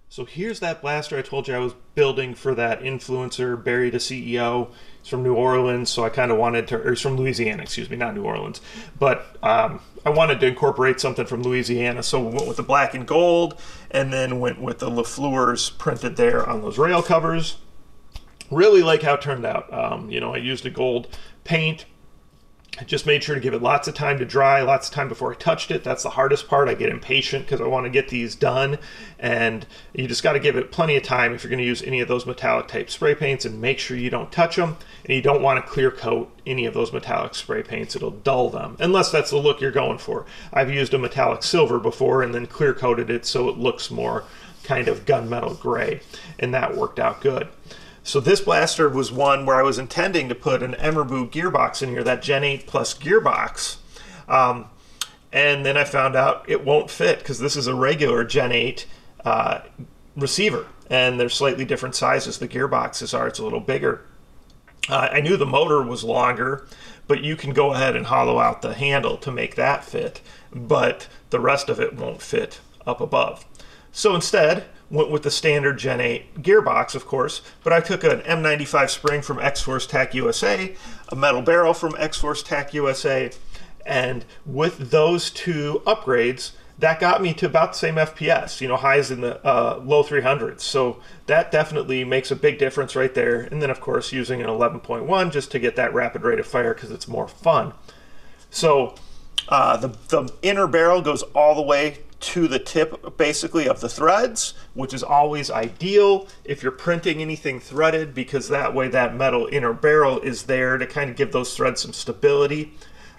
So here's that blaster I told you I was building for that influencer, Barry the CEO. He's from New Orleans, so I kind of wanted to, or he's from Louisiana, excuse me, not New Orleans. But I wanted to incorporate something from Louisiana, so we went with the black and gold, and then went with the LaFleurs printed there on those rail covers. Really like how it turned out. You know, I used a gold paint. I just made sure to give it lots of time to dry, lots of time before I touched it. That's the hardest part. I get impatient because I want to get these done, and you just got to give it plenty of time if you're going to use any of those metallic type spray paints, and make sure you don't touch them, and you don't want to clear coat any of those metallic spray paints. It'll dull them, unless that's the look you're going for. I've used a metallic silver before and then clear coated it so it looks more kind of gunmetal gray, and that worked out good. So this blaster was one where I was intending to put an Emerboo gearbox in here, that Gen 8 Plus gearbox. And then I found out it won't fit because this is a regular Gen 8 receiver. And they're slightly different sizes. The gearboxes are, it's a little bigger. I knew the motor was longer, but you can go ahead and hollow out the handle to make that fit. But the rest of it won't fit up above. So instead, went with the standard Gen 8 gearbox, of course, but I took an M95 spring from XFORCETAC USA, a metal barrel from XFORCETAC USA, and with those two upgrades, that got me to about the same FPS, you know, highs in the low 300s. So that definitely makes a big difference right there. And then, of course, using an 11.1 just to get that rapid rate of fire because it's more fun. So the inner barrel goes all the way to the tip, basically, of the threads, which is always ideal if you're printing anything threaded, because that way that metal inner barrel is there to kind of give those threads some stability.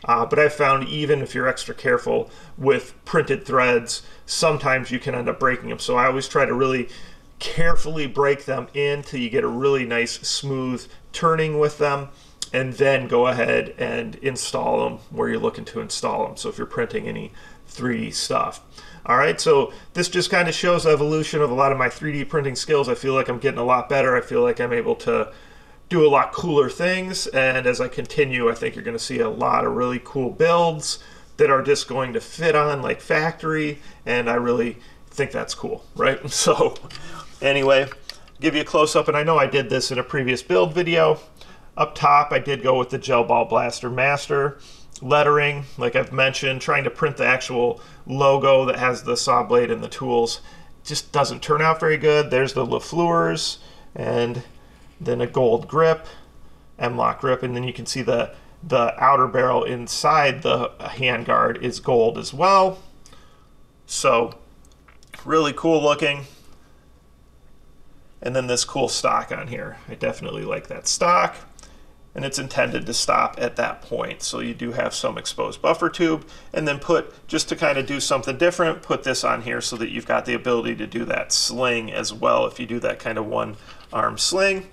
But I found even if you're extra careful with printed threads, sometimes you can end up breaking them. So I always try to really carefully break them in till you get a really nice smooth turning with them, and then go ahead and install them where you're looking to install them. So if you're printing any 3D stuff. All right, so this just kind of shows the evolution of a lot of my 3D printing skills. I feel like I'm getting a lot better. I feel like I'm able to do a lot cooler things, and as I continue, I think you're going to see a lot of really cool builds that are just going to fit on like factory, and I really think that's cool, right? So anyway, give you a close-up, and I know I did this in a previous build video. Up top, I did go with the Gel Ball Blaster Master lettering, like I've mentioned. Trying to print the actual logo that has the saw blade and the tools just doesn't turn out very good. There's the LaFleurs, and then a gold grip, M-lock grip, and then you can see the outer barrel inside the handguard is gold as well. So really cool looking. And then this cool stock on here. I definitely like that stock. And it's intended to stop at that point. So you do have some exposed buffer tube, and then just to kind of do something different, put this on here so that you've got the ability to do that sling as well if you do that kind of one arm sling.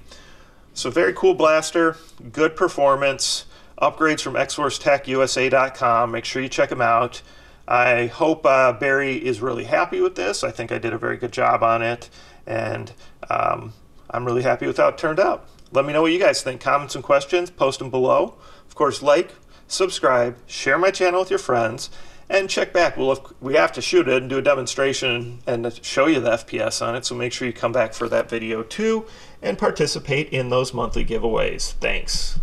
So very cool blaster, good performance, upgrades from XFORCETACUSA.com. Make sure you check them out. I hope Barry is really happy with this. I think I did a very good job on it, and I'm really happy with how it turned out. Let me know what you guys think. Comments and questions, post them below. Of course, like, subscribe, share my channel with your friends, and check back. We have to shoot it and do a demonstration and show you the FPS on it, so make sure you come back for that video too and participate in those monthly giveaways. Thanks.